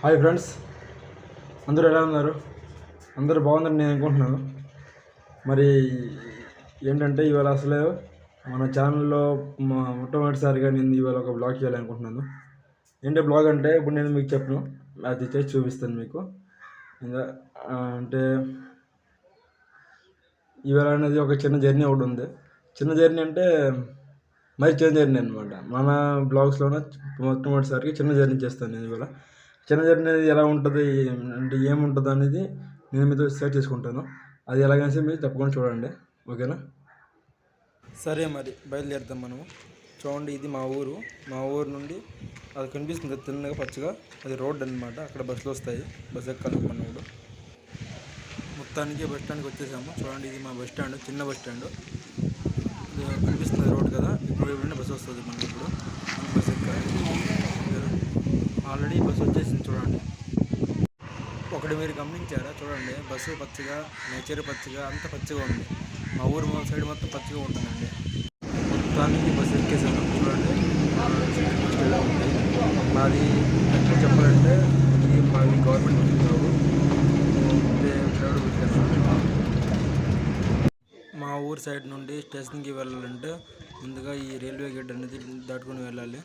Hi friends, అందరూ ఎలా ఉన్నారు? అందరూ బాగుందని నేను అనుకుంటున్నాను. మరి ఏంటంటే ఇవాళ అసలు మన ఛానల్లో మొట్టమొదటిసారిగా నేను ఇవాళ ఒక బ్లాగ్ చేయాలనుకుంటున్నాను. ఏంటంటే బ్లాగ్ అంటే ఇప్పుడు నేను మీకు చెప్పను, అది చేసి చూపిస్తాను మీకు. అంటే ఇవాళ అనేది ఒక చిన్న జర్నీ ఒకటి ఉంది. చిన్న జర్నీ అంటే మరి చిన్న జర్నీ అనమాట. మన బ్లాగ్స్లోనే మొట్టమొదటిసారికి చిన్న జర్నీ చేస్తాను నేను ఇవాళ. చిన్న జర్నీ అనేది ఎలా ఉంటుంది అంటే ఏముంటుంది అనేది నేను మీతో షేర్ చేసుకుంటాను. అది ఎలాగైనా మీరు తప్పకుండా చూడండి, ఓకేనా? సరే, మరి బయలుదేరుతాం మనము. చూడండి, ఇది మా ఊరు నుండి అది కనిపిస్తుంది తిన్నగా పచ్చగా, అది రోడ్ అనమాట. అక్కడ బస్సులు వస్తాయి, బస్సు ఎక్కాలి మనోడు. మొత్తానికి బస్ స్టాండ్కి వచ్చేసాము. చూడండి, ఇది మా బస్ స్టాండ్, చిన్న బస్ స్టాండ్ కనిపిస్తుంది రోడ్ కదా. ఇప్పుడు బస్సు వస్తుంది మనకి. ఇప్పుడు బస్సు ఎక్కాలి. ఆల్రెడీ బస్సు వచ్చేసింది చూడండి. ఒకటి మీరు గమనించారా? చూడండి, బస్సు పచ్చగా, నేచర్ పచ్చగా, అంత పచ్చగా ఉంది. మా ఊరు సైడ్ మొత్తం పచ్చగా ఉంటుందండి. మొత్తానికి బస్సు ఎక్కేసాను. చూడండి, మాది ఎక్కువ చెప్పాలంటే ఇది మాది గవర్నమెంట్ బస్సు కావు, ప్రైవేట్ బస్సు. మా ఊరు సైడ్ నుండి స్టేషన్కి వెళ్ళాలంటే ముందుగా ఈ రైల్వే గేట్ అనేది దాటుకొని వెళ్ళాలి.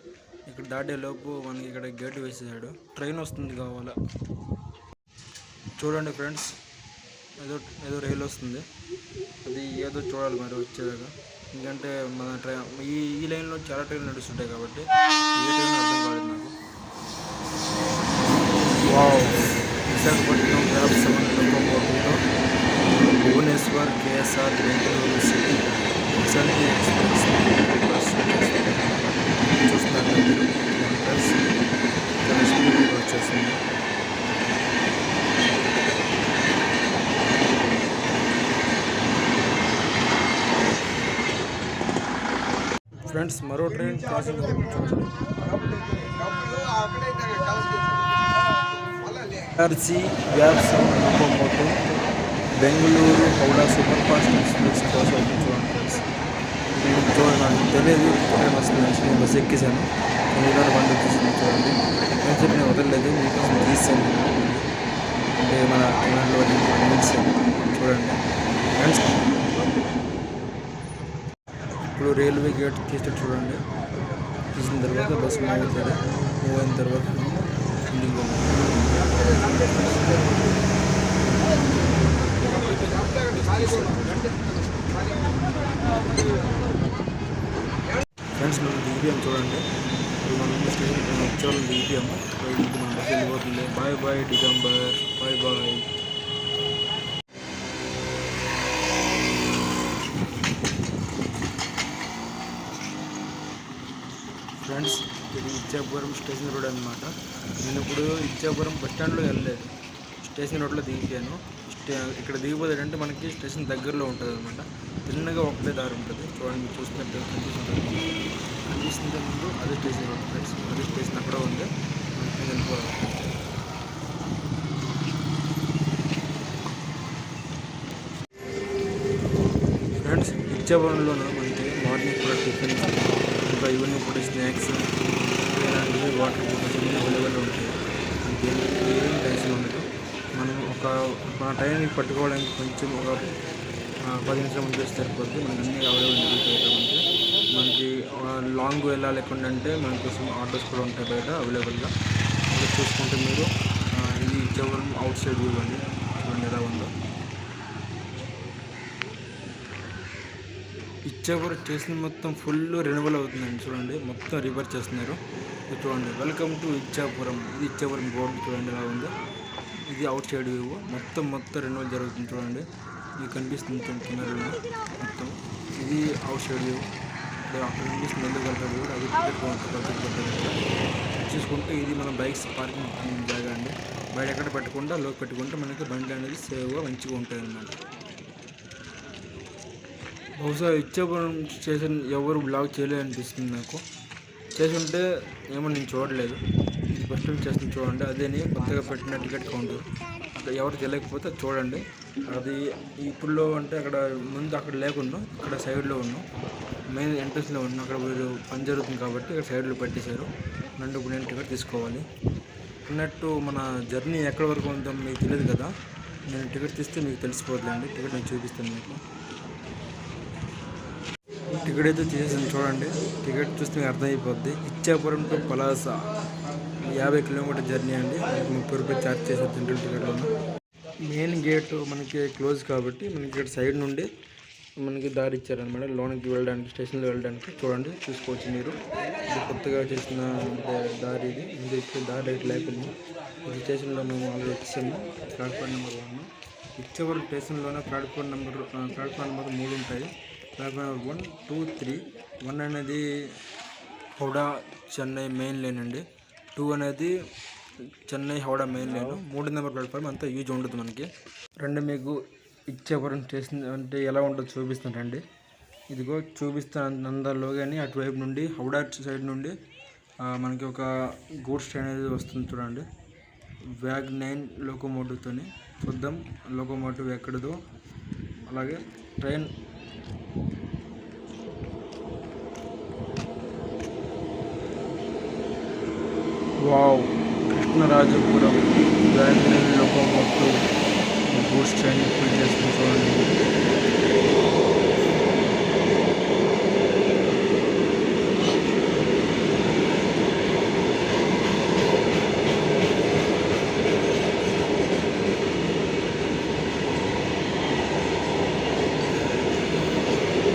ఇక్కడ దాటే లోపు మనకి ఇక్కడ గేట్ వేసేసాడు, ట్రైన్ వస్తుంది కావాలా. చూడండి ఫ్రెండ్స్, ఏదో రైలు వస్తుంది, అది ఏదో చూడాలి మరి వచ్చేదాకా. ఎందుకంటే మన ఈ లైన్లో చాలా ట్రైన్లు నడుస్తుంటాయి కాబట్టి ఏ ట్రైన్ అర్థం కాలేదు నాకు. విశాఖపట్నం గ్యాప్ 7 లోకోమోటివ్తో భువనేశ్వర్ కేఎస్ఆర్ బెంగళూరు సిటీ సంతి ఎక్స్ప్రెస్ చూస్తున్నారు మీరు. చాలా స్పీడ్గా వచ్చేసింది. ఫ్రెండ్స్, మరో ట్రైన్ క్రాసింగ్ ఆర్సీ గ్యాప్ 7 locomotive Bengaluru Howrah super fast express కోసం చూడండి ఫ్రెండ్స్. చూడండి, నాకు తెలియదు ట్రైన్ వస్తుంది. నేను బస్సు ఎక్కేసాను, నేను బండి వచ్చేసింది. చూడండి, నేను చెప్పి నేను వదలలేదు, మీకోసం తీసాను. అంటే మన ఛానల్లో నిలిచాను. చూడండి ఫ్రెండ్స్, ఇప్పుడు రైల్వే గేట్ తీస్తే చూడండి. తీసిన తర్వాత బస్సు మూవ్ అవుతుంది. మూవ్ అయిన తర్వాత ఇంటికి ఫ్రెండ్స్, మనం దిగిపోయాం చూడండి. ఇప్పుడు మనం స్టేషన్ వచ్చేవాళ్ళని దిగిపోయాము. మన బస్సు వెళ్ళిపోతుంది. Bye bye December, bye bye. Friends, ఇది ఇచ్చాపురం స్టేషన్ రోడ్ అనమాట. నేను ఇప్పుడు ఇచ్చాపురం బస్ స్టాండ్లో వెళ్ళలేదు, స్టేషన్ రోడ్లో దిగిపోయాను. ఇక్కడ మనకి స్టేషన్ దగ్గరలో ఉంటుంది అనమాట. తిన్నగా ఒకటే దారి ఉంటుంది. చూడండి, మీరు చూసినట్టు కనిపిస్తుంది ముందు, అదే స్టేషన్ రోడ్ ఫ్రెండ్స్. అదే స్టేషన్ అక్కడ ఉంది, వెళ్ళిపోవాలి. ఫ్రెండ్స్, ఇచ్చాపురంలోనూ మనకి మార్నింగ్ కూడా టిఫిన్, ఇంకా ఈవినింగ్ కూడా స్నాక్స్, ఇలాంటివి వాటర్ బాటిల్స్ అన్నీ అవైలబుల్ ఉంటాయి. ఏం టెన్షన్ ఉండదు. మనం మన టైంకి పట్టుకోవడానికి కొంచెం ఒక 10 నిమిషాల ముందు వేస్తే సరిపోద్ది. మనకి అన్నీ అవైలబుల్ జరుగుతాయి. కాబట్టి మనకి లాంగ్ వెళ్ళాలేకుండా అంటే మన కోసం ఆటోస్ కూడా ఉంటాయి బయట అవైలబుల్గా. ఇక్కడ చూసుకుంటే మీరు ఇది ఇచ్చాపురం అవుట్ సైడ్ వ్యూ అండి. చూడండి ఎలా ఉందో. ఇచ్చాపురం స్టేషన్ మొత్తం ఫుల్ రెన్యువల్ అవుతుందండి. చూడండి, మొత్తం రిపేర్ చేస్తున్నారు. చూడండి, వెల్కమ్ టు ఇచ్చాపురం. ఇది ఇచ్చాపురం బోర్డు చూడండి ఎలా ఉందో. ఇది అవుట్ సైడ్ వ్యూ. మొత్తం రెన్యువల్ జరుగుతుంది. చూడండి, ఇది కనిపిస్తుంది కింద మొత్తం. ఇది అవుట్ సైడ్ వ్యూ. అక్కడ కనిపిస్తుంది ఎందుకు వెళ్తాడు కూడా, అది చూసుకుంటే ఇది మన బైక్స్ పార్కింగ్ జాగా అండి. బయట ఎక్కడ పెట్టకుండా లోకి పెట్టుకుంటే మనకి బండి అనేది సేవ్గా మంచిగా ఉంటుంది అన్నమాట. బహుశా ఇచ్చాపురం స్టేషన్ ఎవరు బ్లాగ్ చేయలేదు అనిపిస్తుంది నాకు. చేసి ఉంటే ఏమో నేను చూడలేదు. ఇది బస్ స్టాండ్ స్టేషన్ చూడండి, అదేని కొత్తగా పెట్టిన టికెట్ కౌంటర్. అక్కడ ఎవరు తెలియకపోతే చూడండి. అది ఇప్పుడులో అంటే అక్కడ ముందు అక్కడ లేకున్నా, ఇక్కడ సైడ్లో ఉన్నాం, మెయిన్ ఎంట్రన్స్లో ఉన్నాం. అక్కడ వీరు పని జరుగుతుంది కాబట్టి ఇక్కడ సైడ్లో పెట్టేశారు. ఇప్పుడు నేను టికెట్ తీసుకోవాలి. అన్నట్టు మన జర్నీ ఎక్కడి వరకు ఉందో మీకు తెలియదు కదా, నేను టికెట్ తీస్తే మీకు తెలిసిపోతుందండి. టికెట్ నేను చూపిస్తాను మీకు. టికెట్ అయితే తీసేసాను చూడండి. టికెట్ చూస్తే మీకు అర్థమైపోద్ది. Ichchapuram to Palasa 50 kilometre journey అండి. 30 రూపాయలు ఛార్జ్ చేశారు జనరల్ టికెట్లో. మెయిన్ గేట్ మనకి క్లోజ్ కాబట్టి మనకి ఇక్కడ సైడ్ నుండి మనకి దారి ఇచ్చారనమాట లోనికి వెళ్ళడానికి, స్టేషన్లో వెళ్ళడానికి. చూడండి, చూసుకోవచ్చు మీరు. ఇది కొత్తగా చేసిన దారి. ఇది ఇప్పుడు దారి రైట్ లేకుండా ఈ స్టేషన్లో మేము ఆల్రెడీ వచ్చాము. Platform number 1. ఇచ్చేవారు స్టేషన్లోనే ప్లాట్ఫామ్ నెంబర్ 3 ఉంటాయి. Platform number 1, 2, 3. 1 అనేది హౌడా చెన్నై మెయిన్ లైన్ అండి. 2 అనేది Chennai Howrah main line. 3 number platform అంతా యూజ్ ఉండదు మనకి. మీకు ఇచ్చేపురం స్టేషన్ అంటే ఎలా ఉంటుందో చూపిస్తానండి. ఇదిగో చూపిస్తాను అందరిలో. కానీ అటువైపు నుండి హౌడా సైడ్ నుండి మనకి ఒక గూడ్స్ ట్రైన్ అనేది వస్తుంది చూడండి. వ్యాగ్ 9 లోకోమోటివ్తో. చూద్దాం లోకోమోటివ్ ఎక్కడదో. అలాగే train wow, Krishnarajapuram wag 9 locomotive goods train full చేస్తుంది చూడండి.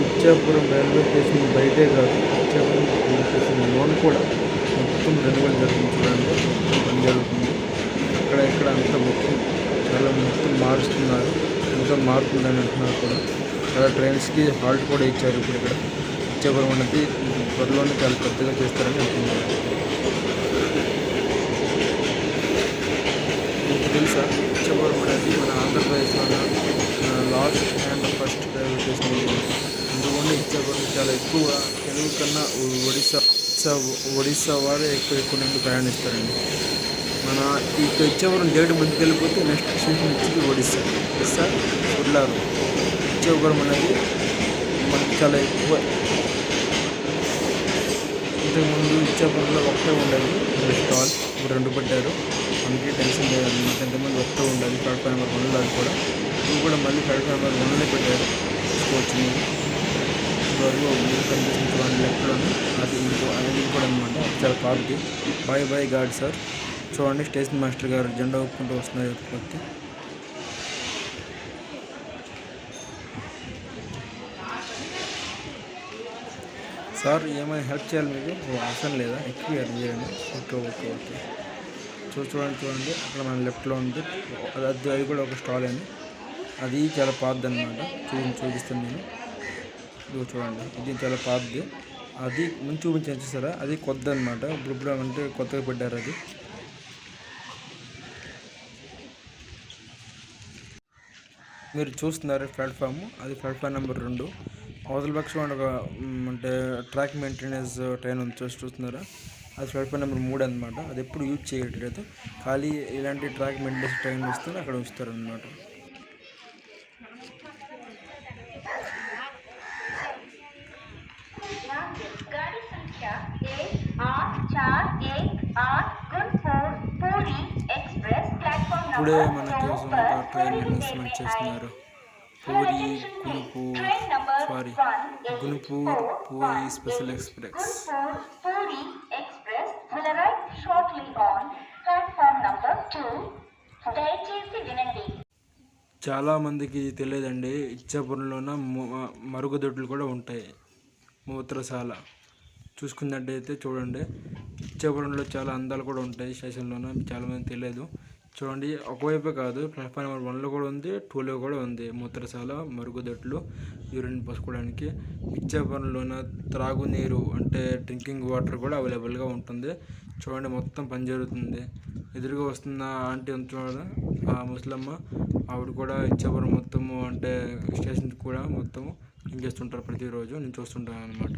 ఇచ్చాపురం రైల్వే స్టేషన్ బయటే కాదు, ఇచ్చాపురం రైల్వే స్టేషన్ లోన్ కూడా మొత్తం రెన్యువల్ జరుగుతుంది చూడండి. మొత్తం పని జరుగుతుంది. ఇక్కడ అంతా మొత్తం మారుస్తున్నారు. ఇంకా మారుతుందని అంటున్నారు కూడా. చాలా ట్రైన్స్కి హాల్ట్ కూడా ఇచ్చారు. ఇప్పుడు ఇక్కడ ఇచ్చాపురం అనేది త్వరలోనే చాలా పెద్దగా చేస్తారని అంటున్నారు. మీకు తెలుసా, ఇచ్చాపురం అనేది మన ఆంధ్రప్రదేశ్లో last and first railway station. అందువల్ల ఇచ్చాపురం చాలా ఎక్కువ తెలుగు కన్నా ఒడిస్సా వారే ఎక్కువ నుండి ప్రయాణిస్తారండి. మన ఇక్కడ ఇచ్చాపురం డేట్ ముందుకు వెళ్ళిపోతే నెక్స్ట్ స్టేషన్ వచ్చి ఒడిస్సా ఉల్లారు. ఇచ్చాపురం అనేది మనకి చాలా ఎక్కువ. ఇంతకుముందు ఇచ్చాపురంలో ఒకటే ఉండేది స్టాల్, ఇప్పుడు 2 పెట్టారు. మనకి టెన్షన్ లేదన్నమాట. ఇంతకుముందు ఒకటే ఉండేది ప్లాట్ఫామ్ నెంబర్ 1లో. అది కూడా ఇప్పుడు కూడా మళ్ళీ ప్లాట్ఫామ్ నెంబర్ 1లోనే పెట్టారు. చూసుకోవచ్చు మీరు. ఇప్పటివరకు మీరు కనిపిస్తుంది చూడండి లెఫ్ట్లోనే. అది కూడా అనమాట. చాలా పార్టీ. By God sir. చూడండి, స్టేషన్ మాస్టర్ గారు జెండా ఊపుకుంటూ వస్తున్నారు. ఎత్తుకొచ్చి సార్ ఏమైనా హెల్ప్ చేయాలి మీకు? అవసరం లేదా? ఎక్కువ చేయండి. ఓకే. చూడండి అక్కడ మన లెఫ్ట్లో ఉంది. అది కూడా ఒక స్టాల్ అండి. అది చాలా పాతది అనమాట. చూపిస్తాను నేను. ఇది చూడండి, ఇది చాలా పాతది. అది ముందు చూపించాను చూసారా, అది కొత్త అనమాట. ఇప్పుడు అంటే కొత్తగా పెట్టారు. అది మీరు చూస్తున్నారు ప్లాట్ఫామ్. అది ప్లాట్ఫామ్ నెంబర్ 2. అవతల పక్షం ఒక అంటే ట్రాక్ మెయింటెనెన్స్ ట్రైన్ ఉంది చూస్తున్నారా, అది ప్లాట్ఫామ్ నెంబర్ 3 అనమాట. అది ఎప్పుడు యూజ్ చేయట్లేదు. ఖాళీ ఇలాంటి ట్రాక్ మెయింటెనెన్స్ ట్రైన్ వస్తే అక్కడ ఉంచుతారు అనమాట. ఇప్పుడే మన కోసం ఒక ట్రైన్ అనౌన్స్మెంట్ చేస్తున్నారు. Gunupur puri special express. చాలా మందికి తెలియదండి, ఇచ్చాపురంలోన మరుగుదొడ్లు కూడా ఉంటాయి, మూత్రశాల. చూసుకున్నట్టయితే చూడండి, ఇచ్చాపురంలో చాలా అందాలు కూడా ఉంటాయి స్టేషన్లోన. చాలామంది తెలియదు. చూడండి, ఒకవైపే కాదు, ప్లాట్ఫామ్ నెంబర్ 1లో కూడా ఉంది, 2లో కూడా ఉంది మూత్రశాల, మరుగుదొడ్లు, యూరిన్ పోసుకోవడానికి. ఇచ్చాపురంలోన త్రాగునీరు అంటే డ్రింకింగ్ వాటర్ కూడా అవైలబుల్గా ఉంటుంది. చూడండి, మొత్తం పని జరుగుతుంది. ఎదురుగా వస్తున్న ఆంటీ చూడ, ఆ ముసలమ్మ, ఆవిడ కూడా ఇచ్చాపురం మొత్తము అంటే స్టేషన్ కూడా మొత్తము క్లీన్ చేస్తుంటారు ప్రతిరోజు. నేను చూస్తుంటాను అనమాట.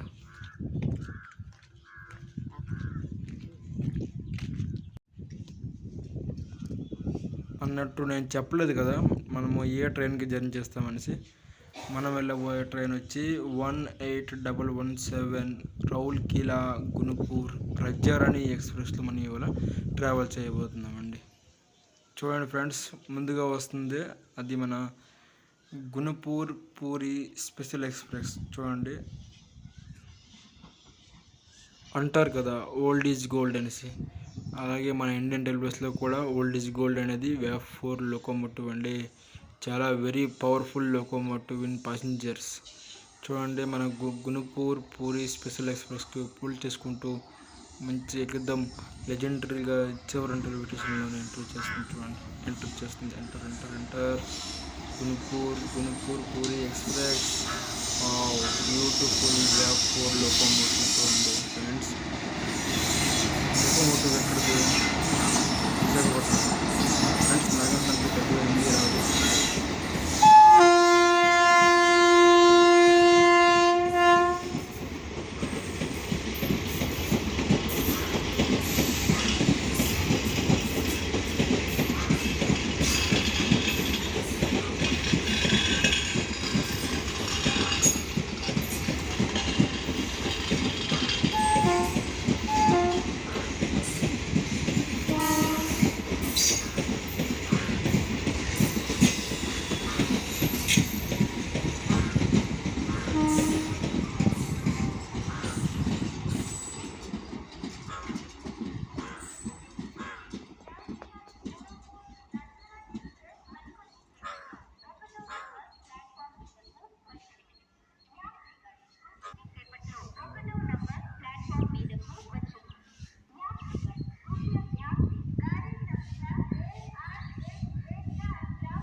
అన్నట్టు నేను చెప్పలేదు కదా మనము ఏ ట్రైన్కి జర్నీ చేస్తామనేసి. మనం వెళ్ళబోయే ట్రైన్ వచ్చి 18117 రౌల్కిలా గునుపూర్ ప్రజారాణి ఎక్స్ప్రెస్లో మనం ఇవాళ ట్రావెల్ చేయబోతున్నామండి. చూడండి ఫ్రెండ్స్, ముందుగా వస్తుంది అది మన గునుపూర్ పూరి స్పెషల్ ఎక్స్ప్రెస్. చూడండి, అంటారు కదా ఓల్డ్ ఈజ్ గోల్డ్ అనేసి, అలాగే మన ఇండియన్ రైల్వేస్లో కూడా ఓల్డ్ ఈజ్ గోల్డ్ అనేది VF4 లోకోమోటివ్ అండి. చాలా very powerful locomotive in passengers. చూడండి, మన గునుపూర్ పూరి స్పెషల్ ఎక్స్ప్రెస్కి పుల్ చేసుకుంటూ మంచి ఎక్కిద్దాం. లెజెండరీగా చివరి రైల్వేస్టేషన్లో ఎంటర్ చేస్తుంది. చూడండి, ఎంటర్ చేస్తుంది. Enter Gunupur puri express. Beautiful VF4 locomotive. చూడండి ఫ్రెండ్స్, లోకోమోటివ్ ఎక్కడికి విశాఖపట్నం ఫ్రెండ్స్. నాగంతంటే పెద్దగా హిందీ రాదు.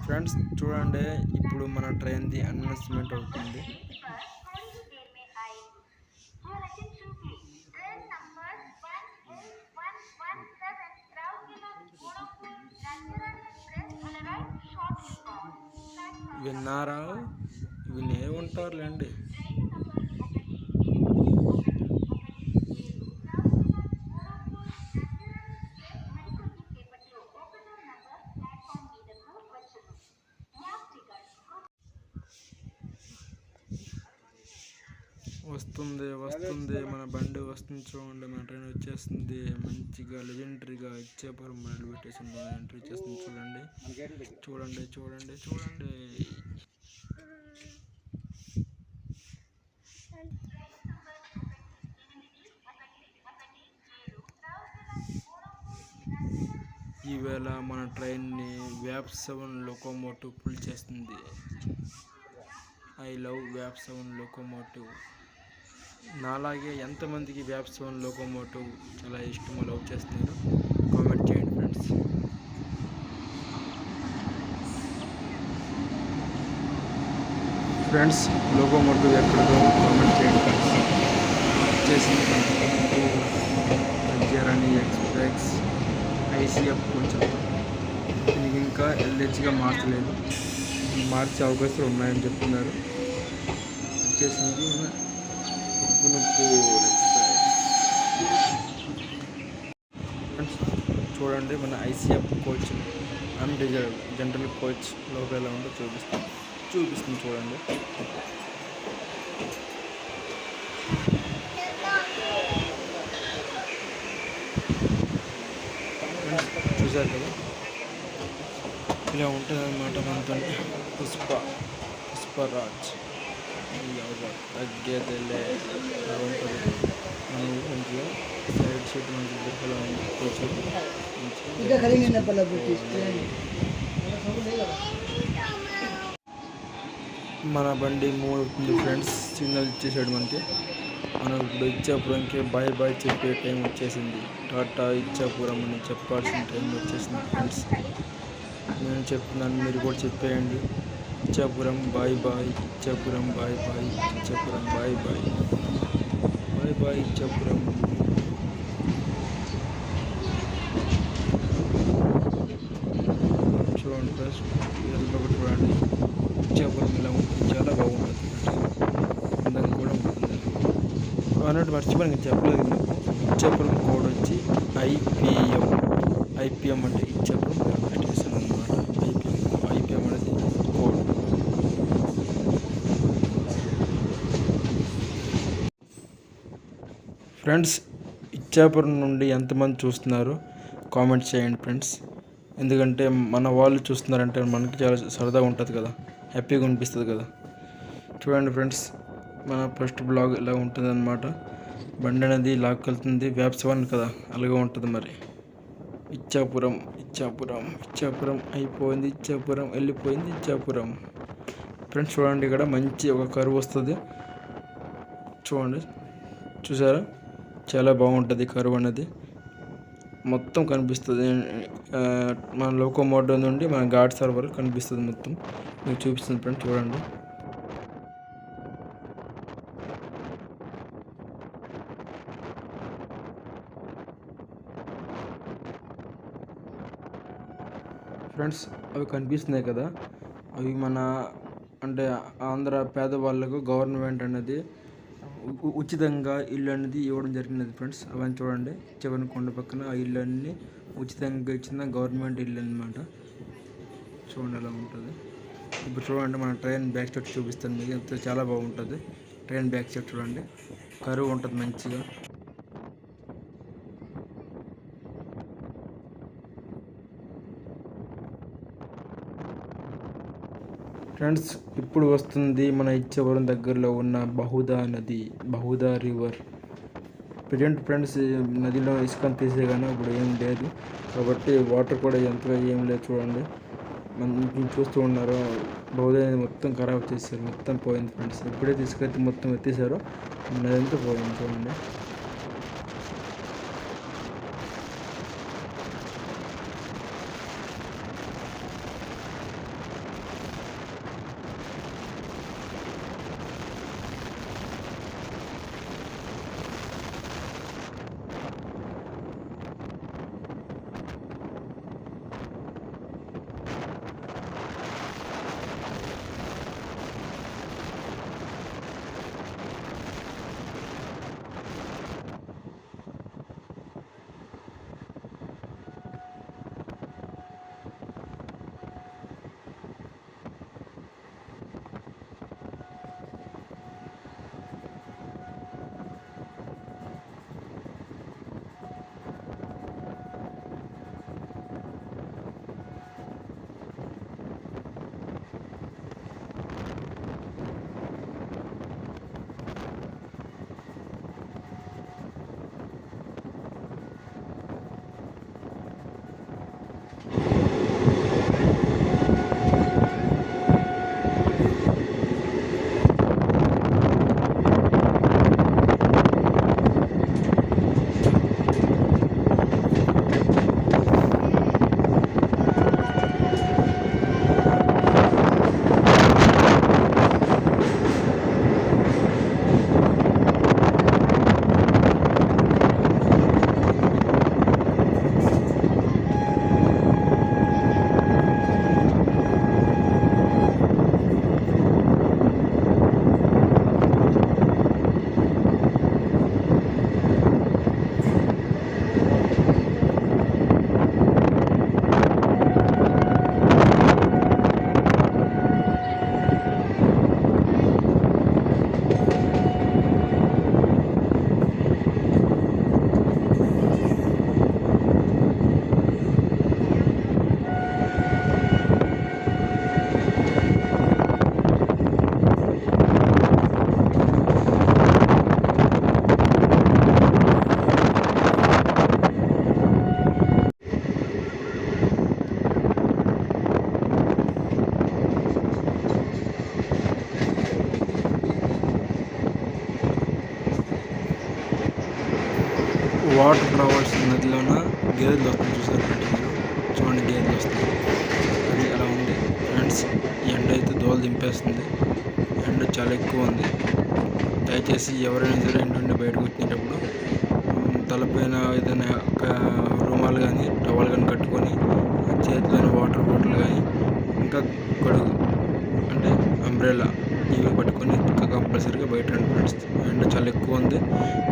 ఫ్రెండ్స్ చూడండి, ఇప్పుడు మన ట్రైన్ది అనౌన్స్మెంట్ అవుతుంది. విన్నారా? వినే ఉంటారులేండి. వస్తుంది మన బండి వస్తుంది. చూడండి, మన ట్రైన్ వచ్చేస్తుంది. మంచిగా లెజెండరీగా ఇచ్చేపురం రైల్వే స్టేషన్లో ఎంట్రీ చేస్తుంది. చూడండి. ఈవేళ మన ట్రైన్ని VF7 లోకోమోటివ్ పుల్ చేస్తుంది. I love VF7 locomotive. నాలాగే ఎంతమందికి VF7 లోకోమోటివ్ చాలా ఇష్టమో, లవ్ చేస్తున్నారు, కామెంట్ చేయండి ఫ్రెండ్స్. లోకోమోటివ్ ఎక్కడిదో కామెంట్ చేయండి ఫ్రెండ్స్. వచ్చేసింది ప్రజారాణి ఎక్స్ప్రెస్ ICF కొంచెం దీనికి ఇంకా LHగా మార్చలేదు. మార్చే అవకాశాలు ఉన్నాయని చెప్తున్నారు. వచ్చేసింది గునుపూర్ ఎక్స్ప్రెస్. చూడండి, మన ICF coach unreserved general coach లోపల ఎలా ఉందో చూపిస్తుంది. చూడండి, చూసారు కదా, ఇలా ఉంటుంది అన్నమాట. మనతో పుష్పరాజ్ తగ్గేదిలే ఉంటుంది. మనం మంచిగా సైడ్ సీట్ మంచి దిక్కులో కూర్చొని మన బండి మూవ్ అవుతుంది ఫ్రెండ్స్. సిగ్నల్ ఇచ్చేసాడు మనకి. మనం ఇప్పుడు ఇచ్చాపురంకి బాయ్ చెప్పే టైం వచ్చేసింది. టాటా ఇచ్చాపురం అని చెప్పాల్సిన టైం వచ్చేసింది ఫ్రెండ్స్. నేను చెప్తున్నాను, మీరు కూడా చెప్పేయండి. Ichchapuram bye. Ichchapuram bye. Ichchapuram bye. Ichchapuram. చూడండి ఫ్రెండ్స్, చూడండి ఇచ్చాపురం ఇలా ఉంటుంది. చాలా బాగుంటుంది, అందంగా కూడా ఉంటుంది అన్నట్టు. మర్చిపోయి చెప్పలేదు నాకు. ఇచ్చాపురం కోడ్ వచ్చి IPM అంటే ఇచ్చాపురం రైల్వే స్టేషన్ అన్నమాట. IPM అనేది కోడ్. ఫ్రెండ్స్, ఇచ్చాపురం నుండి ఎంతమంది చూస్తున్నారు కామెంట్ చేయండి ఫ్రెండ్స్. ఎందుకంటే మన వాళ్ళు చూస్తున్నారంటే మనకి చాలా సరదాగా ఉంటుంది కదా, హ్యాపీగా అనిపిస్తుంది కదా. చూడండి ఫ్రెండ్స్, మన ఫస్ట్ బ్లాగ్ ఇలా ఉంటుంది అన్నమాట. బండి అనేది లాక్కెళ్తుంది, వ్యాప్సవన్ కదా, అలాగే ఉంటుంది. మరి ఇచ్చాపురం ఇచ్చాపురం ఇచ్చాపురం అయిపోయింది, ఇచ్చాపురం వెళ్ళిపోయింది, ఇచ్చాపురం. ఫ్రెండ్స్ చూడండి, ఇక్కడ మంచి ఒక కరువు వస్తుంది చూడండి. చూసారా, చాలా బాగుంటుంది కరువు అనేది, మొత్తం కనిపిస్తుంది. మన లోకో మోడ్ నుండి మన ఘాట్ సర్వర్ కనిపిస్తుంది, మొత్తం మీకు చూపిస్తుంది ఫ్రెండ్స్. చూడండి, ఫ్రెండ్స్ అవి కనిపిస్తున్నాయి కదా, అవి మన అంటే ఆంధ్ర పేదవాళ్ళకు గవర్నమెంట్ అనేది ఉచితంగా ఇల్లు అనేది ఇవ్వడం జరిగినది ఫ్రెండ్స్. అవన్నీ చూడండి, చివరి కొండ పక్కన ఆ ఇల్లు అన్నీ ఉచితంగా ఇచ్చిన గవర్నమెంట్ ఇల్లు అనమాట. చూడండి ఎలా ఉంటుంది. ఇప్పుడు చూడండి, మన ట్రైన్ బ్యాక్ సైడ్ చూపిస్తాను మీకు, ఎంత చాలా బాగుంటుంది. ట్రైన్ బ్యాక్ సైడ్ చూడండి, కరువు ఉంటుంది మంచిగా. ఫ్రెండ్స్ ఇప్పుడు వస్తుంది మన ఇచ్చాపురం దగ్గరలో ఉన్న బహుదా నది, బహుదా రివర్. ప్రజెంట్ ఫ్రెండ్స్ నదిలో ఇసుకని తీసే కానీ ఇప్పుడు ఏం లేదు కాబట్టి వాటర్ కూడా ఎంతగా ఏం లేదు. చూడండి, మనం చూస్తూ ఉన్నారు, బహుదా నది మొత్తం ఖరాబ్ చేశారు, మొత్తం పోయింది ఫ్రెండ్స్. ఎప్పుడైతే ఇసుక అయితే మొత్తం ఎత్తేసారో నది అంతా పోయింది. చూడండి, వాటర్ రావాల్సిన నదిలోన గేదెలు వస్తుంది చూసారు మీరు. చూడండి, గేదెలు వస్తుంది, అది అలా ఉంది ఫ్రెండ్స్. ఎండ అయితే దోలు దింపేస్తుంది, ఎండ చాలా ఎక్కువ ఉంది. దయచేసి ఎవరైనా సరే ఇంటి నుండి బయటకు వచ్చేటప్పుడు తలపైన ఏదైనా ఒక రుమాలు కానీ టవల్ కానీ కట్టుకొని, చేతిలోని వాటర్ బాటిల్ కానీ, ఇంకా గొడుగు అంటే అంబ్రెల్లా ఇవి పట్టుకొని కంపల్సరీగా బయట రండి ఫ్రెండ్స్. ఎండ చాలా ఎక్కువ ఉంది,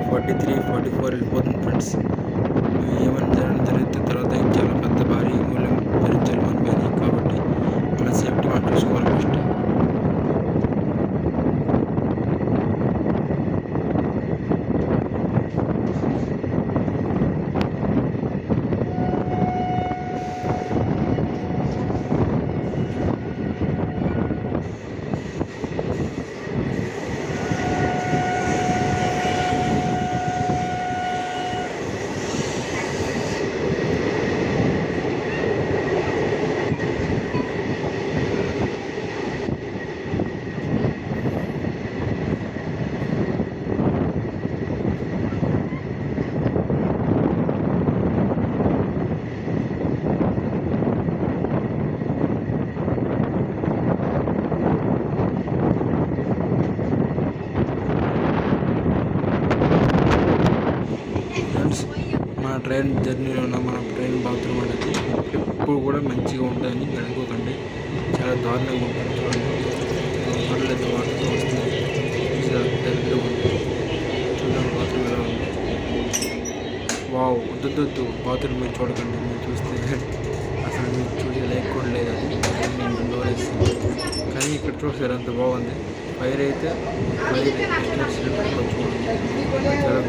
43, 44 వెళ్ళిపోతుంది ఫ్రెండ్స్. ఏమైనా జరిగితే తర్వాత చాలా పెద్ద భారీ మూల్యం భరించాలి మన మీద, కాబట్టి మన సేఫ్టీ మనం చూసుకోవాలి ఫస్ట్. ట్రైన్ జర్నీలో ఉన్న మన ట్రైన్ బాత్రూమ్ అనేది ఎప్పుడు కూడా మంచిగా ఉంటుందని మీరు అనుకోకండి. చాలా దారుణంగా ఉంటుంది. చూడండి, పర్లేదు వాటర్తో వస్తుంది. డైరెక్ట్గా ఉంటుంది. చూడండి బాత్రూమ్ ఎలా ఉంది. వావ్, వద్దు బాత్రూమ్ మీరు చూడకండి. మీరు చూస్తే అసలు మీరు చూసే లేక్ కూడా లేదు. అది నేను డోర్ వేస్తుంది. కానీ ఇక్కడ చూసారు అంత బాగుంది. ఫైర్ అయితే ఫైర్ సిలిండర్ కూడా చూడండి, చాలా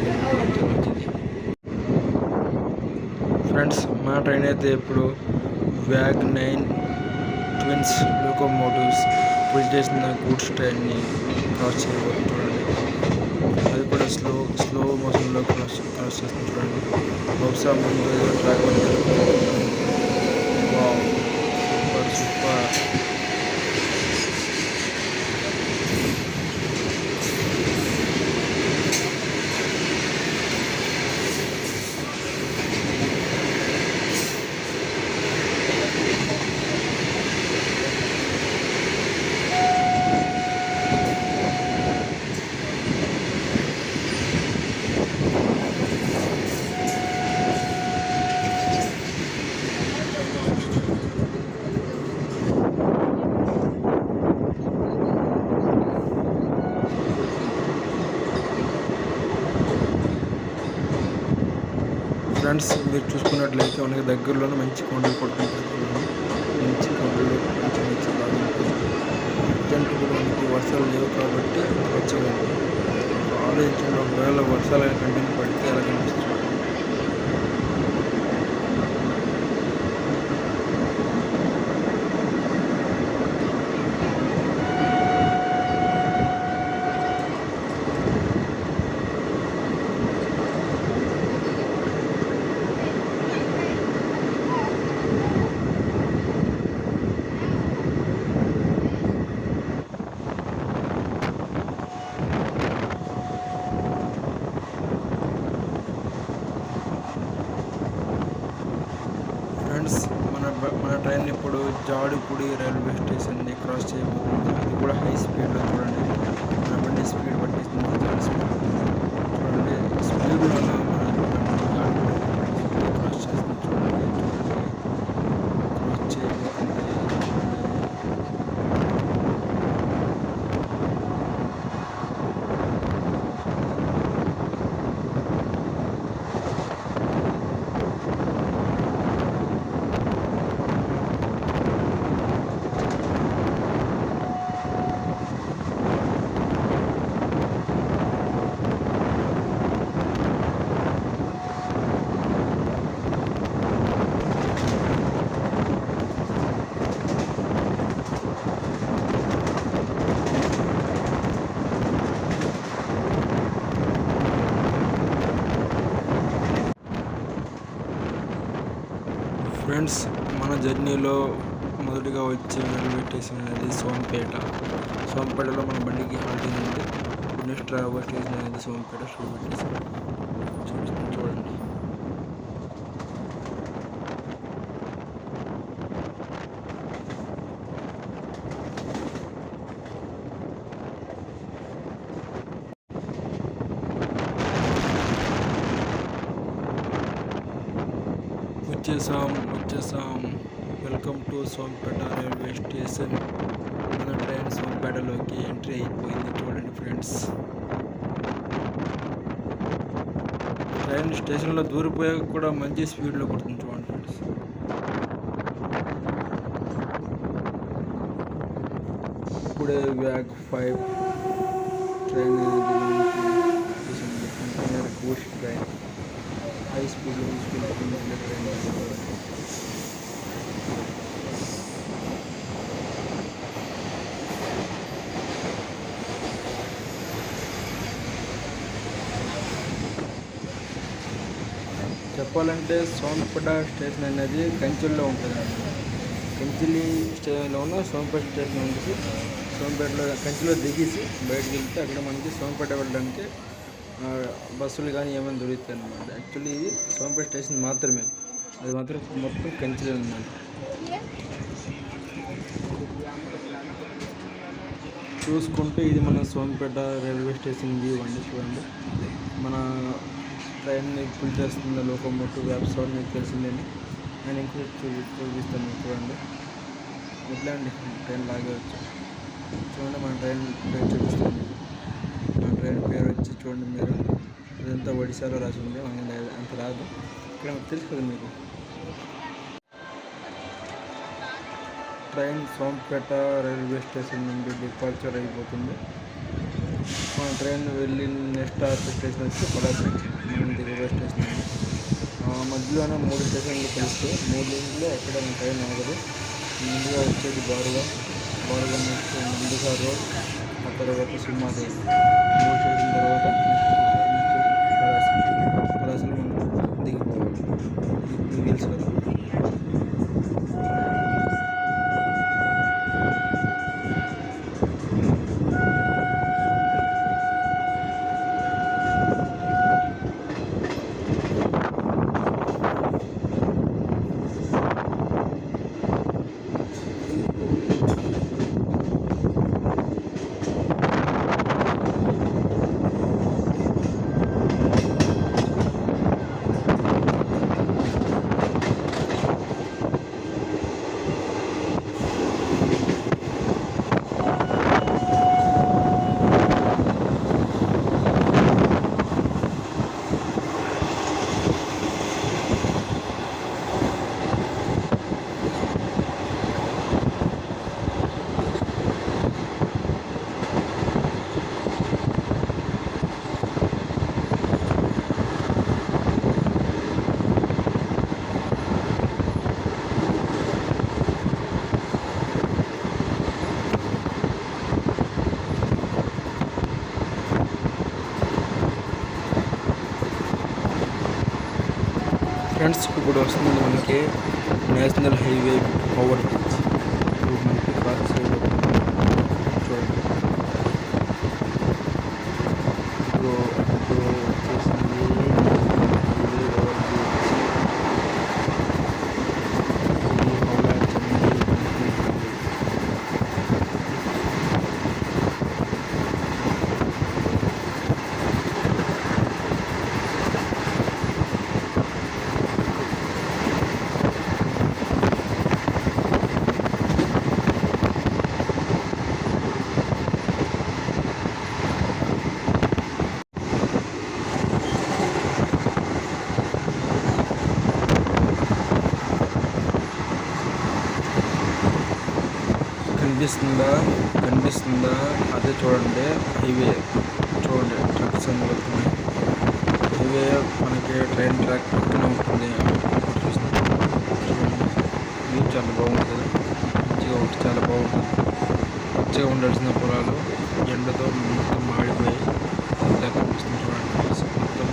మంచిది. ఫ్రెండ్స్, మా ట్రైన్ అయితే ఇప్పుడు WAG-9 ట్విన్స్ లోకోమోటివ్స్ ఫుల్ చేసిన గూడ్స్ ట్రైన్ని క్రాస్ చేయబోతుంది. చూడండి, అది కూడా స్లో మోషన్లో క్రాస్ చేస్తుంది. చూడండి, బహుశా ముందు ట్రాక్ సూపర్. ఫ్రెండ్స్, మీరు చూసుకున్నట్లయితే మనకి దగ్గరలోనే మంచి కొండలు పడుతుంటాయి. మంచి కొండలు మంచి బాగా ఉంటుంది. అర్జెంట్ కూడా మనకి వర్షాలు లేవు కాబట్టి వచ్చేది ఆలోచించండి. ఒకవేళ వర్షాలు కంటిన్యూ పడితే ఎలా కనిపిస్తుంది. ఫ్రెండ్స్, మన ట్రైన్ ఇప్పుడు జాడుపూడి రైల్వే స్టేషన్ని క్రాస్ చేయబోతుంది. అది కూడా హై స్పీడ్లో. చూడండి, మన బండి స్పీడ్ పట్టిస్తుంది. చాలా స్పీడ్. చూడండి, స్పీడ్లో మన క్రాస్ చేస్తుంది. చూడండి, క్రాస్ చేయబోతుంది. ఫ్రెండ్స్, మన జర్నీలో మొదటిగా వచ్చే రైల్వే స్టేషన్ అనేది సోంపేటలో మన బండికి హాల్టింగ్ ఉంది. నెక్స్ట్ రైల్వే స్టేషన్ అనేది సోంపేట రైల్వే స్టేషన్. చూడండి, వచ్చేసాం. Welcome to Sompeta railway station. మన ట్రైన్ సోంపేటలోకి ఎంట్రీ అయిపోయింది. చూడండి ఫ్రెండ్స్, ట్రైన్ స్టేషన్లో దూరిపోయాక కూడా మంచి స్పీడ్లో కొడుతుంది. చూడండి ఫ్రెండ్స్, ఇప్పుడే WAG-5 train goods train high స్పీడ్లో తీసుకెళ్తుంది. ట్రైన్ చెప్పాలంటే సోంపేట స్టేషన్ అనేది కంచెల్లో ఉంటుంది. కంచిలి స్టేషన్లో ఉన్న సోంపేట స్టేషన్ నుంచి సోంపేటలో కంచిలో దిగేసి బయటకు వెళ్తే అక్కడ మనకి సోంపేట వెళ్ళడానికి బస్సులు కానీ ఏమైనా దొరుకుతాయి అన్నమాట. యాక్చువల్లీ ఇది సోంపేట స్టేషన్ మాత్రమే, అది మాత్రం మొత్తం కంచిలో ఉందండి. చూసుకుంటే ఇది మన సోంపేట రైల్వే స్టేషన్ వ్యూ అండి. చూడండి, మన ట్రైన్ని పుల్ చేస్తుంది లోకోమోటివ్ వ్యాప్ సౌండ్ మీకు తెలిసిందని నేను ఇంకొక చూపిస్తాను మీకు చూడండి. ఇట్లా అండి ట్రైన్ లాగేవచ్చు. చూడండి మన ట్రైన్ పేరు చూపిస్తాను. మన ట్రైన్ పేరు వచ్చి చూడండి మీరు, ఇదంతా ఒడిశాలో రాసి ఉంది, అంత రాదు. ఇక్కడ తెలుసు కదా మీకు. ట్రైన్ సోంపేట రైల్వే స్టేషన్ నుండి డిపార్చర్ అయిపోతుంది. మన ట్రైన్ వెళ్ళి నెక్స్ట్ స్టేషన్ వచ్చి పలాస రైల్వే స్టేషన్ అండి. మధ్యలోనే 3 స్టేషన్లు కలిస్తే 3 ఎక్కడైనా ట్రైన్ ఆగదు. ముందుగా వచ్చేది బారుగా నెక్స్ట్ ముందుగా రోడ్, ఆ తర్వాత సింహాదేవి. 3 స్టేషన్ తర్వాత పలాసలో మనం దిగిపోవాలి. ఇది తెలుసు కదా. ఫ్రెండ్స్, ఇప్పుడు వస్తుంది మనకి నేషనల్ హైవే ఓవర్ బ్రిడ్జ్. ఇప్పుడు మనకి బ్యాక్ సైడ్ చూడండి. ఇప్పుడు వచ్చేసింది ఓవర్ బ్రిడ్జ్. ఇది హౌరా చెన్నై కనిపిస్తుందా అదే చూడండి. హైవే చూడండి, ట్రక్స్ అన్ని వెళ్తున్నాయి. హైవే మనకి ట్రైన్ ట్రాక్ పక్కన ఉంటుంది. చూడండి, వ్యూ చాలా బాగుంటుంది. చాలా బాగుంటుంది. పచ్చగా ఉండాల్సిన పొలాలు ఎండతో మొత్తం మాడిపోయి ఇలా కనిపిస్తుంది. చూడండి మొత్తం.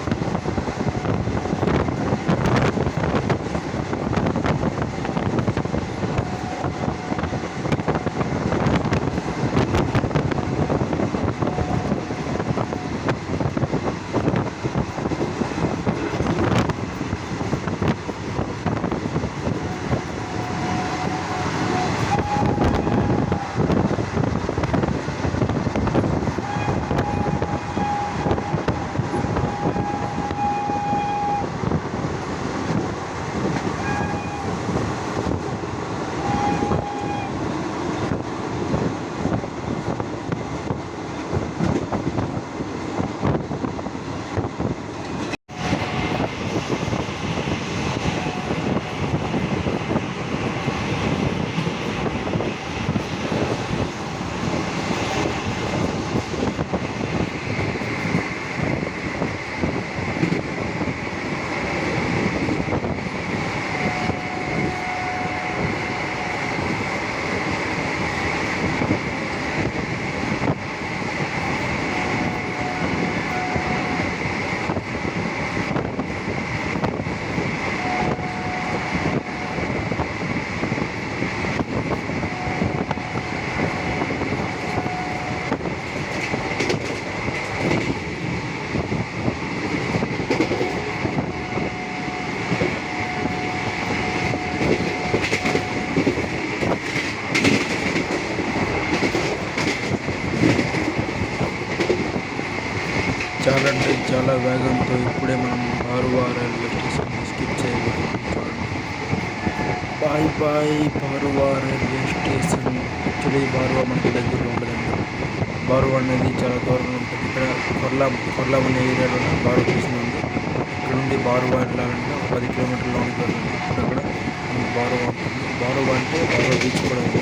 చాలా వేగంతో ఇప్పుడే మనం బారువా రైల్వే స్టేషన్ స్కిప్ చేయబోతున్నాం. చూడండి, bye bye Baruva railway station. Actually Baruva మనకి దగ్గరలో ఉండదండి. బారువా అనేది చాలా దూరంలో ఉంటుంది. ఇక్కడ కొర్లాం అనే ఏరియాలో బారువా స్టేషన్ ఉంది. ఇక్కడ నుండి బారువా వెళ్ళాలంటే 10 కిలోమీటర్ల లోనికి వెళ్ళాలి. అక్కడ మనకి బారువా ఉంటుంది. బారువా అంటే బారువా బీచ్ కూడా ఉంది.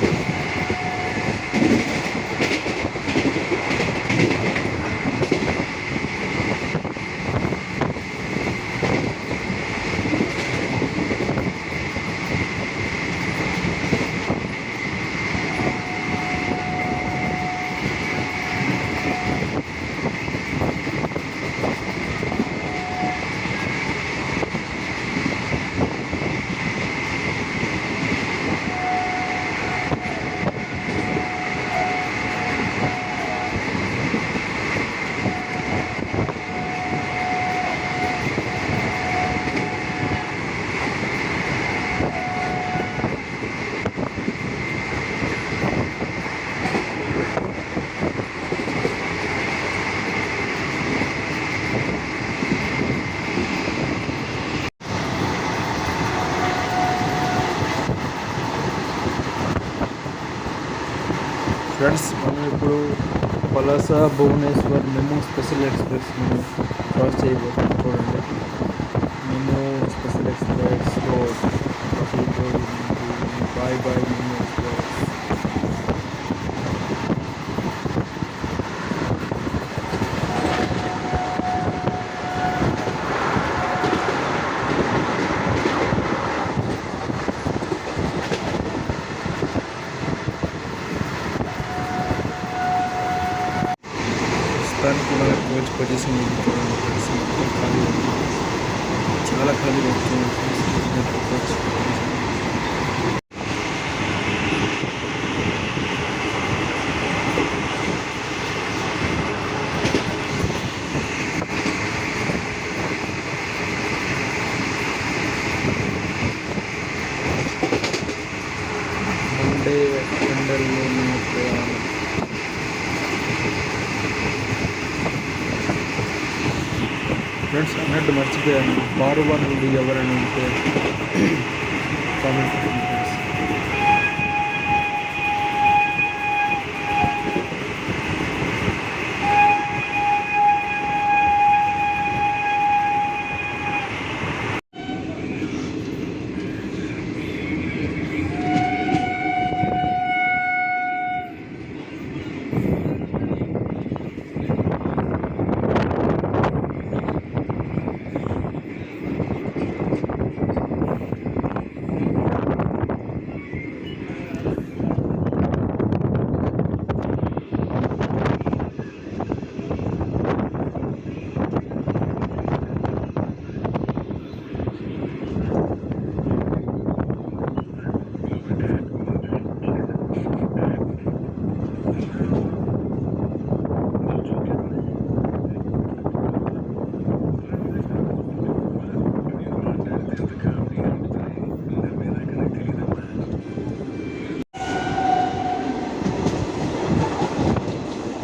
ఫ్రెండ్స్, మనం ఇప్పుడు పలాస భువనేశ్వర్ మెమో స్పెషల్ ఎక్స్ప్రెస్ని క్రాస్ చేయబోతున్నాం. చూడండి, మెమో స్పెషల్ ఎక్స్ప్రెస్లో బాయ్ బాయ్ మెమో ఎక్స్ప్రెస్. ప్రస్తుతానికి మన కోచ్ పొజిషన్ ఇది. చూడండి ఫ్రెండ్స్, మొత్తం ఖాళీ ఉంది. చాలా ఖాళీ వస్తుంది కోచ్ పొజిషన్. మండే ఎండల్లో ప్రయాణం. ఫ్రెండ్స్, అన్నట్టు మర్చిపోయాను, బారువా నుండి ఎవరైనా ఉంటే కామెంట్ చేయండి ఫ్రెండ్స్.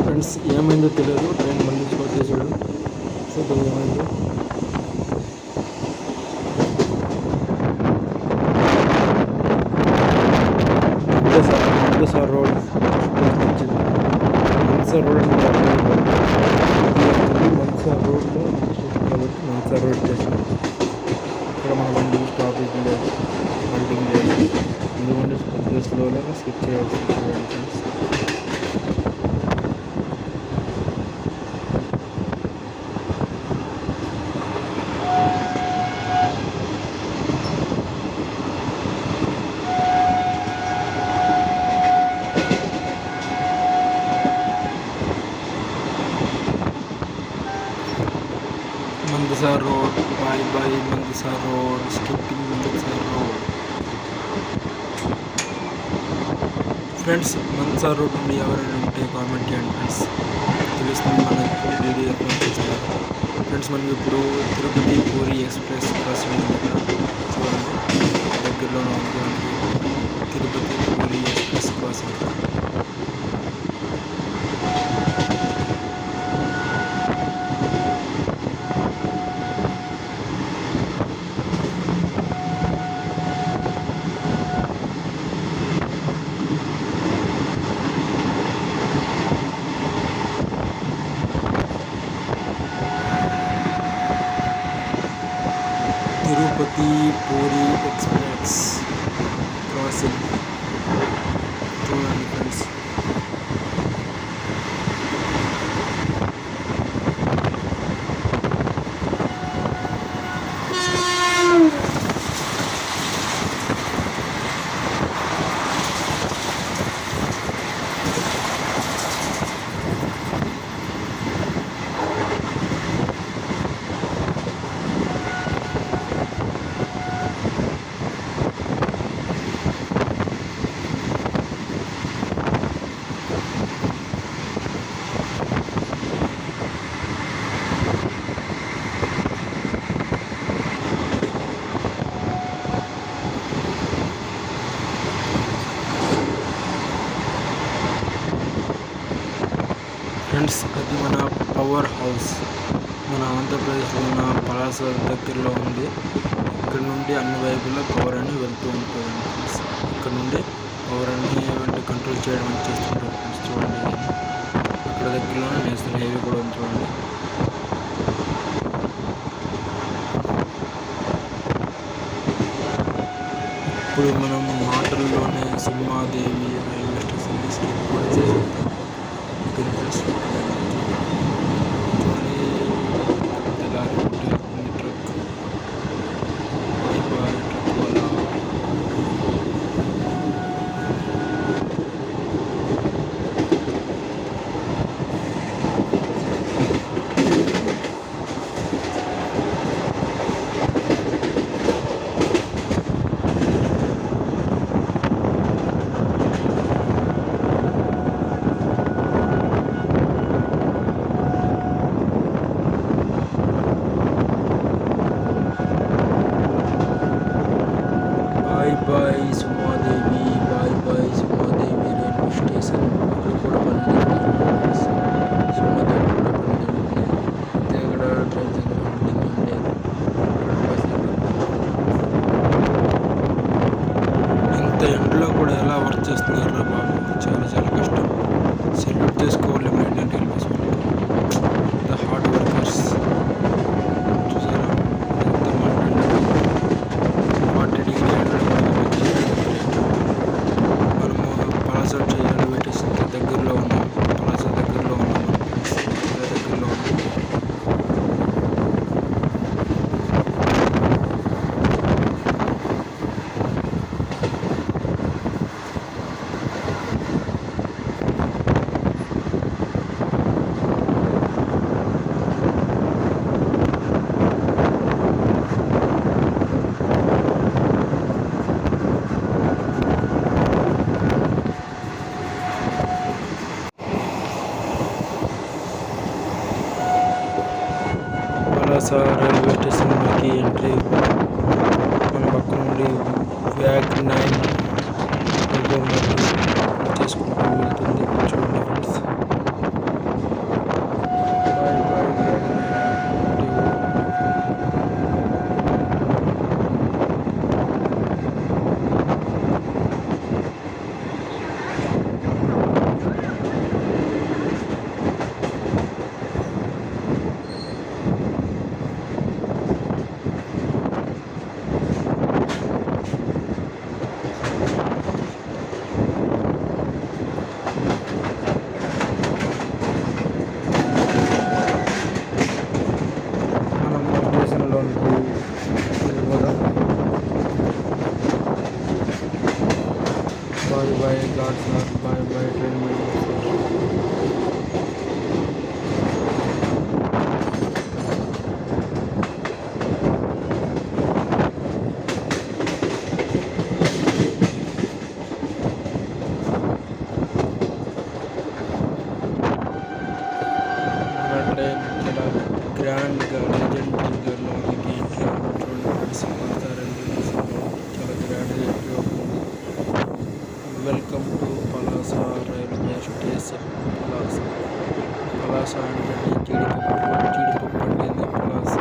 ఫ్రెండ్స్, ఏమైందో తెలియదు, ట్రైన్ మళ్ళీ స్లో చేసాడు. చూద్దాం ఏమైందో. మందసార్ రోడ్ వచ్చింది. మందసార్ రోడ్ అంటే మందసార్ రోడ్లో కాబట్టి మందసార్ రోడ్ చేసాం. ఇక్కడ మన బండి స్టాపేజ్ లేదు, హల్టింగ్ లేదు. ఎందుకంటే కొద్దిగా స్లోగా స్కిప్ చేయాల్సి friends. Mandsaur Road, bye bye Mandsaur Road, skipping Mandsaur Road. Friends, Mandsaur road నుండి ఎవరైనా ఉంటే కామెంట్ చేయండి ఫ్రెండ్స్, తెలుస్తుంది మనకు వీడియో అప్లోడ్ చేస్తారు. ఫ్రెండ్స్, మనం ఇప్పుడు తిరుపతి పూరి ఎక్స్ప్రెస్ క్రాసింగ్ చూడండి, దగ్గరలోనే ఉంది Tirupati puri express crossing. The puri express crossing చూడండి ఫ్రెండ్స్. ఫ్రెండ్స్, అది మన పవర్ హౌస్ మన ఆంధ్రప్రదేశ్లో ఉన్న పలాస దగ్గరలో ఉంది. ఇక్కడ నుండి అన్ని వైపులా పవర్ అని వెళ్తూ ఉంటుంది ఫ్రెండ్స్. ఇక్కడ నుండి పవర్ అని కంట్రోల్ చేయడం అని చేస్తుంటారు ఫ్రెండ్స్. చూడండి, అక్కడ దగ్గరలోనే నేషనల్ హైవే కూడా ఉంది చూడండి. ఇప్పుడు మనం మాటల్లోనే సింహాదేవి రైల్వే స్టేషన్ డిస్ట్రిక్ట్ కూడా చేసేద్దాం. Bye Sumadevi railway station. అక్కడ కూడా పని జరుగుతుంది. సుమాదేవి కూడా పని జరుగుతుంది. అయితే అక్కడ ట్రైన్ లేదు. ఇంత ఎండలో కూడా ఎలా వర్క్ చేస్తున్నారు రా బాబు, చాలా చాలా కష్టం. సెల్యూట్ చేసుకోవాలి మన ఇండియన్ రైల్వేస్ వాళ్ళకి. The hard workers. చూసారా ఎంత మంట, 40 డిగ్రీ పలాస రైల్వే స్టేషన్ దగ్గరలో ఉన్నాం. పలాస దగ్గరలో ఉన్నాం. దగ్గరలో ఉన్నాం. పలాస రైల్వే స్టేషన్లోకి ఎంట్రీ. మన పక్క నుండి వ్యాగ్ 9 చేసుకుంటూ వెళ్తుంది. చూడండి friends. Bye God sir, bye train train చాలా గ్రాండ్గా లెజెండరీగా లోనికి ఎంట్రీ చూడండి. చాలా గ్రాండ్గా ఎంట్రీ అవుతుంది. Welcome to Palasa railway station. Palasa అంటే జీడిపప్పు పట్టింది. పలాస.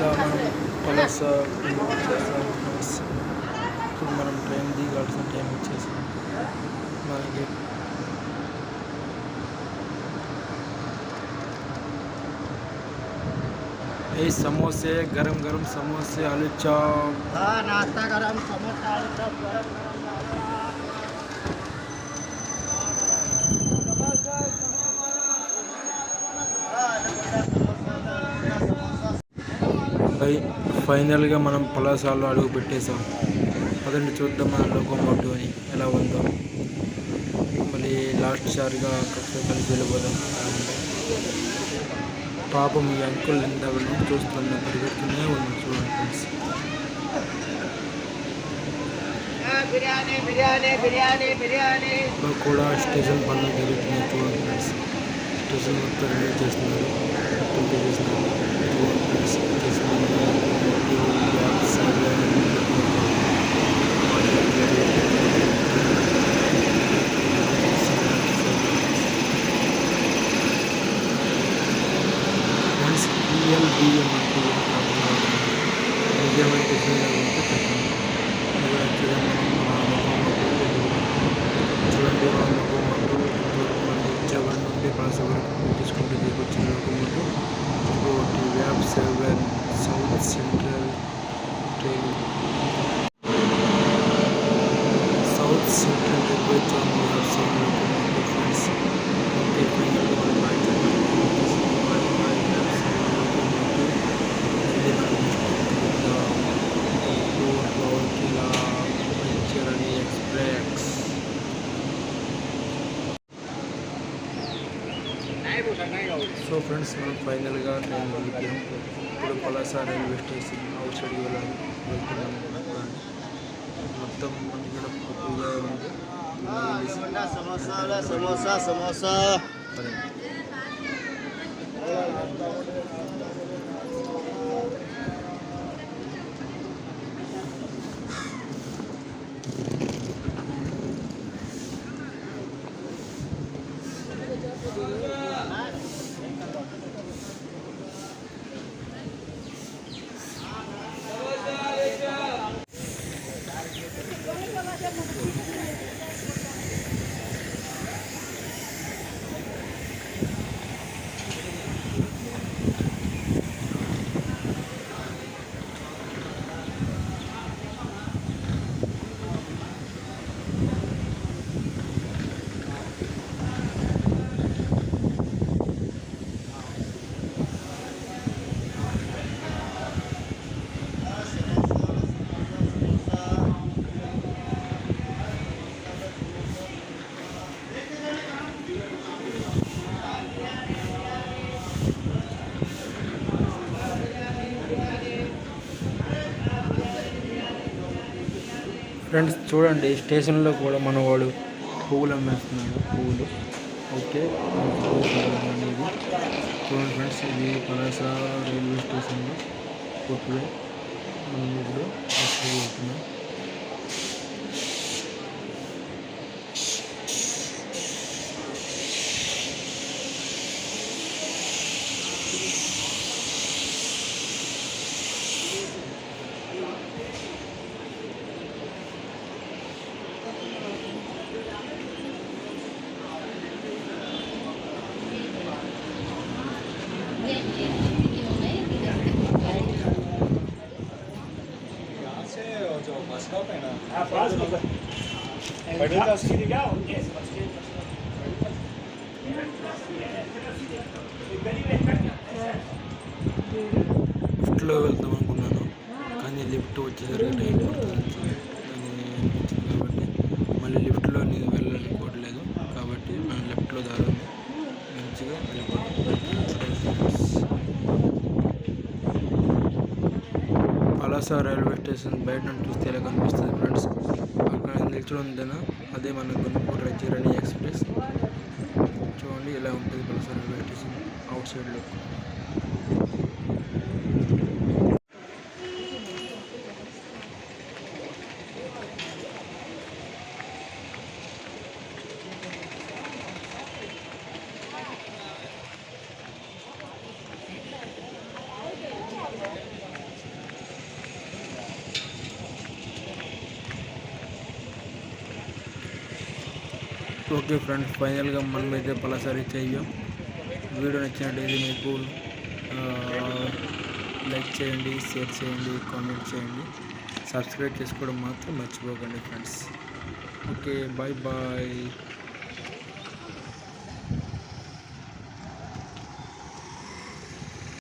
ఫైనల్గా మనం పలాస చేస్తాం. ఇప్పుడు మనం ట్రైన్ దిగాల్సిన టైం వచ్చేసి మనకి समोसे गरम गरम समोसे आलू चॉप। हाँ नाश्ता गरम समोसा आलू चॉप गरम ఫైనల్గా మనం పలాసాలో అడుగు పెట్టేసాం. అదండి చూద్దాం మన లోకోమోటివ్ అని ఎలా ఉందో. మళ్ళీ లాస్ట్ సారిగా కలిసి వెళ్ళిపోదాం. పాపం ఈ అంకుల్ ఇందాక నుండి చూస్తున్నాం, పరిగెడుతూనే ఉన్నాం. చూడండి ఫ్రెండ్స్, కూడా స్టేషన్ పనులు జరుగుతున్నాయి. చూడండి ఫ్రెండ్స్, స్టేషన్ మొత్తం రెడీ చేస్తున్నారు, మొత్తం చేస్తున్నారు. బియ్యం అంటే నిజమైతే చూడండి. విజయవాడ నుండి పలాస వరకు తీసుకుంటూ తీసుకొచ్చిన లోకోమోటివ్. ఇంకోటి వ్యాప్ 7 South Central train, South Central railway zone వ్యాప్ 7 లోకోమోటివ్ ఫ్రెండ్స్. ఓకే, ఫైనల్గా మనం సో ఫ్రెండ్స్, మనం ఫైనల్గా ట్రైన్ దిగాం. ఇప్పుడు Palasa railway station outside వెళ్తున్నాం. మొత్తం మనకి ఇక్కడ ఫుల్గా ఉంది. సమోసా సమోసా ఫ్రెండ్స్, చూడండి స్టేషన్లో కూడా మనవాడు పువ్వులు అమ్మేస్తున్నాడు. పువ్వులు ఓకే అనేది చూడండి ఫ్రెండ్స్. ఇది పలాస రైల్వే స్టేషన్లో కొట్టువే మనం ఇప్పుడు వెళ్తున్నాం. లిఫ్ట్లో వెళ్దాం అనుకున్నాను, కానీ లిఫ్ట్ వచ్చేసరికి టైం పడుతుంది కాబట్టి మళ్ళీ లిఫ్ట్లో నేను వెళ్ళాలనుకోవట్లేదు. కాబట్టి మనం లెఫ్ట్లో దారి మంచిగా వెళ్ళిపోతాం. పలాస రైల్వే స్టేషన్ బయట నుండి చూస్తే ఎలా కనిపిస్తుంది ఫ్రెండ్స్. అక్కడ నిల్చడం ఉందనా, అదే మన గుంటూరు రాజధాని ఎక్స్ప్రెస్. చూడండి ఎలా ఉంటుంది పలాస రైల్వే స్టేషన్ అవుట్ సైడ్లో. ఓకే ఫ్రెండ్స్, ఫైనల్గా మనమైతే పలాస రీచ్ అయ్యాం. వీడియో నచ్చినట్టయితే మీకు లైక్ చేయండి, షేర్ చేయండి, కామెంట్ చేయండి, సబ్స్క్రైబ్ చేసుకోవడం మాత్రం మర్చిపోకండి ఫ్రెండ్స్. Okay, bye bye.